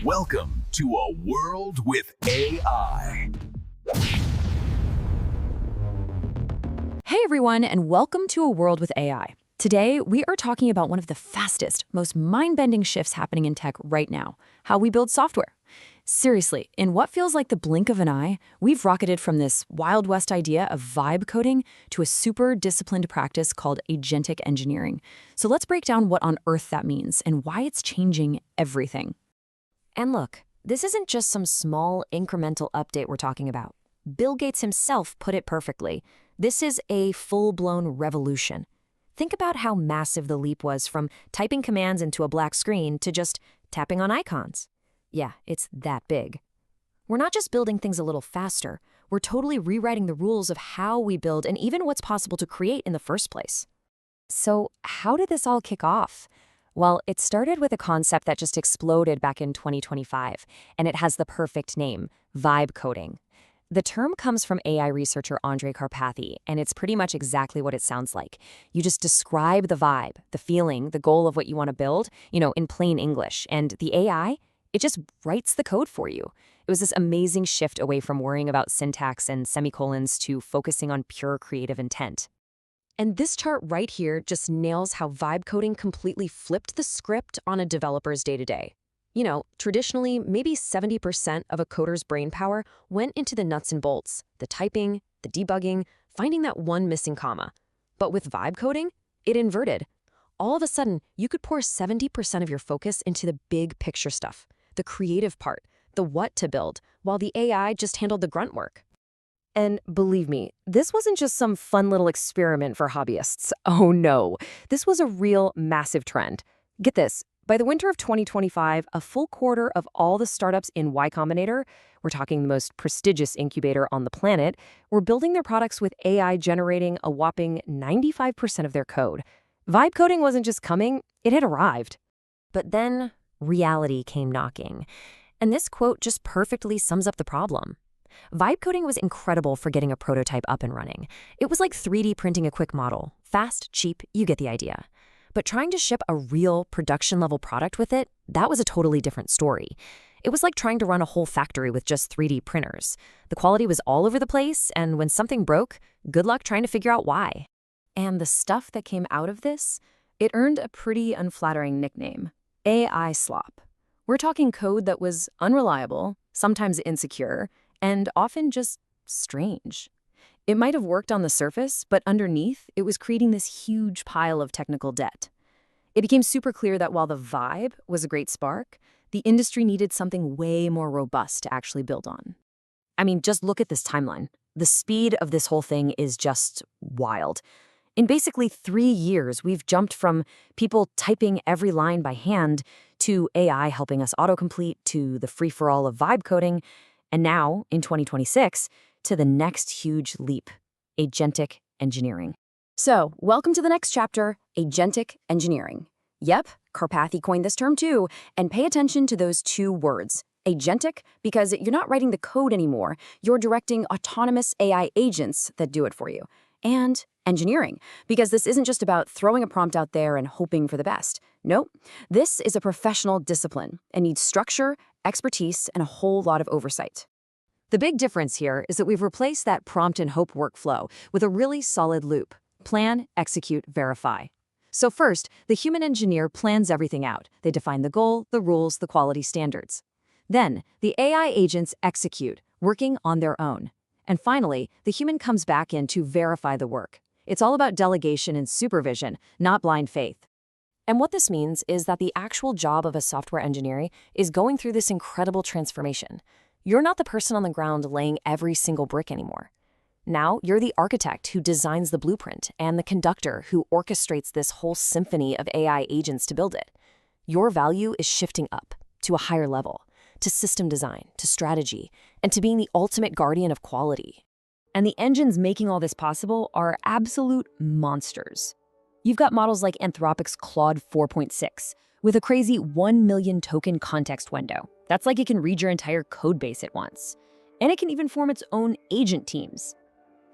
Welcome to a world with AI. Hey everyone, and welcome to A World with AI. Today, we are talking about one of the fastest, most mind-bending shifts happening in tech right now, how we build software. Seriously, in what feels like the blink of an eye, we've rocketed from this Wild West idea of vibe coding to a super disciplined practice called agentic engineering. So let's break down what on earth that means and why it's changing everything. And look, this isn't just some small incremental update we're talking about. Bill Gates himself put it perfectly. This is a full-blown revolution. Think about how massive the leap was from typing commands into a black screen to just tapping on icons. Yeah, it's that big. We're not just building things a little faster, we're totally rewriting the rules of how we build and even what's possible to create in the first place. So how did this all kick off? Well, it started with a concept that just exploded back in 2025, and it has the perfect name, vibe coding. The term comes from AI researcher Andrej Karpathy, and it's pretty much exactly what it sounds like. You just describe the vibe, the feeling, the goal of what you want to build, in plain English, and the AI, it just writes the code for you. It was this amazing shift away from worrying about syntax and semicolons to focusing on pure creative intent. And this chart right here just nails how vibe coding completely flipped the script on a developer's day-to-day. Traditionally, maybe 70% of a coder's brain power went into the nuts and bolts, the typing, the debugging, finding that one missing comma. But with vibe coding, it inverted. All of a sudden, you could pour 70% of your focus into the big picture stuff, the creative part, the what to build, while the AI just handled the grunt work. And believe me, this wasn't just some fun little experiment for hobbyists. Oh no, this was a real massive trend. Get this, by the winter of 2025, a full quarter of all the startups in Y Combinator, we're talking the most prestigious incubator on the planet, were building their products with AI generating a whopping 95% of their code. Vibe coding wasn't just coming, it had arrived. But then reality came knocking. And this quote just perfectly sums up the problem. Vibe coding was incredible for getting a prototype up and running. It was like 3D printing a quick model. Fast, cheap, you get the idea. But trying to ship a real production-level product with it, that was a totally different story. It was like trying to run a whole factory with just 3D printers. The quality was all over the place, and when something broke, good luck trying to figure out why. And the stuff that came out of this, it earned a pretty unflattering nickname, AI slop. We're talking code that was unreliable, sometimes insecure, and often just strange. It might have worked on the surface, but underneath, it was creating this huge pile of technical debt. It became super clear that while the vibe was a great spark, the industry needed something way more robust to actually build on. I mean, just look at this timeline. The speed of this whole thing is just wild. In basically 3 years, we've jumped from people typing every line by hand to AI helping us autocomplete to the free-for-all of vibe coding, and now, in 2026, to the next huge leap, agentic engineering. So, welcome to the next chapter, agentic engineering. Yep, Karpathy coined this term too, and pay attention to those 2 words. Agentic, because you're not writing the code anymore, you're directing autonomous AI agents that do it for you. And engineering, because this isn't just about throwing a prompt out there and hoping for the best. Nope, this is a professional discipline and needs structure, expertise, and a whole lot of oversight. The big difference here is that we've replaced that prompt and hope workflow with a really solid loop. Plan, execute, verify. So first, the human engineer plans everything out. They define the goal, the rules, the quality standards. Then, the AI agents execute, working on their own. And finally, the human comes back in to verify the work. It's all about delegation and supervision, not blind faith. And what this means is that the actual job of a software engineer is going through this incredible transformation. You're not the person on the ground laying every single brick anymore. Now, you're the architect who designs the blueprint and the conductor who orchestrates this whole symphony of AI agents to build it. Your value is shifting up to a higher level, to system design, to strategy, and to being the ultimate guardian of quality. And the engines making all this possible are absolute monsters. You've got models like Anthropic's Claude 4.6, with a crazy 1 million token context window. That's like it can read your entire code base at once. And it can even form its own agent teams.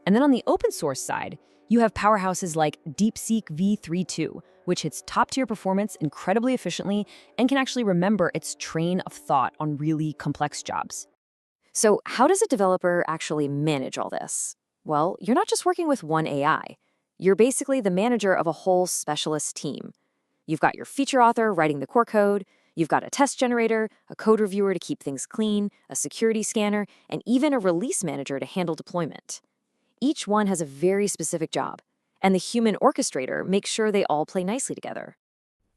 And then on the open source side, you have powerhouses like DeepSeek-V3 2, which hits top-tier performance incredibly efficiently and can actually remember its train of thought on really complex jobs. So how does a developer actually manage all this? Well, you're not just working with one AI. You're basically the manager of a whole specialist team. You've got your feature author writing the core code, you've got a test generator, a code reviewer to keep things clean, a security scanner, and even a release manager to handle deployment. Each one has a very specific job, and the human orchestrator makes sure they all play nicely together.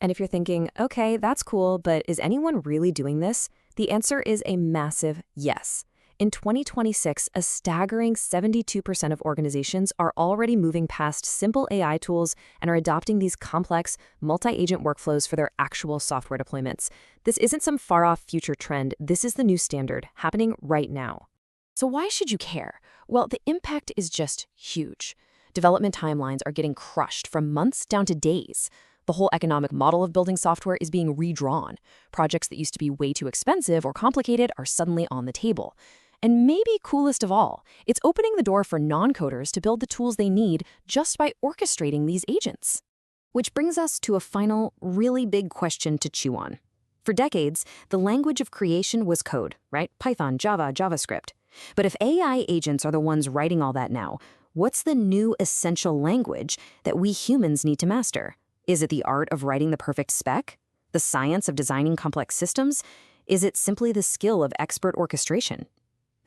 And if you're thinking, okay, that's cool, but is anyone really doing this? The answer is a massive yes. In 2026, a staggering 72% of organizations are already moving past simple AI tools and are adopting these complex, multi-agent workflows for their actual software deployments. This isn't some far-off future trend. This is the new standard, happening right now. So why should you care? Well, the impact is just huge. Development timelines are getting crushed from months down to days. The whole economic model of building software is being redrawn. Projects that used to be way too expensive or complicated are suddenly on the table. And maybe coolest of all, it's opening the door for non-coders to build the tools they need just by orchestrating these agents. Which brings us to a final, really big question to chew on. For decades, the language of creation was code, right? Python, Java, JavaScript. But if AI agents are the ones writing all that now, what's the new essential language that we humans need to master? Is it the art of writing the perfect spec? The science of designing complex systems? Is it simply the skill of expert orchestration?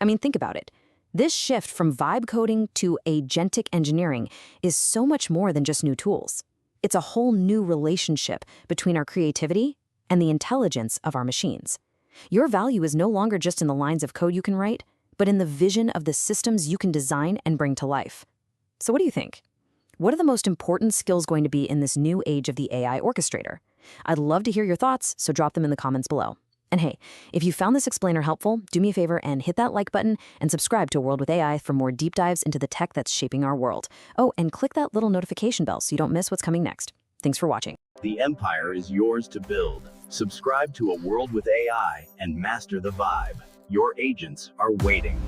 I mean, think about it. This shift from vibe coding to agentic engineering is so much more than just new tools. It's a whole new relationship between our creativity and the intelligence of our machines. Your value is no longer just in the lines of code you can write, but in the vision of the systems you can design and bring to life. So what do you think? What are the most important skills going to be in this new age of the AI orchestrator? I'd love to hear your thoughts, so drop them in the comments below. And hey, if you found this explainer helpful, do me a favor and hit that like button and subscribe to A World with AI for more deep dives into the tech that's shaping our world. Oh, and click that little notification bell so you don't miss what's coming next. Thanks for watching. The empire is yours to build. Subscribe to A World with AI and master the vibe. Your agents are waiting.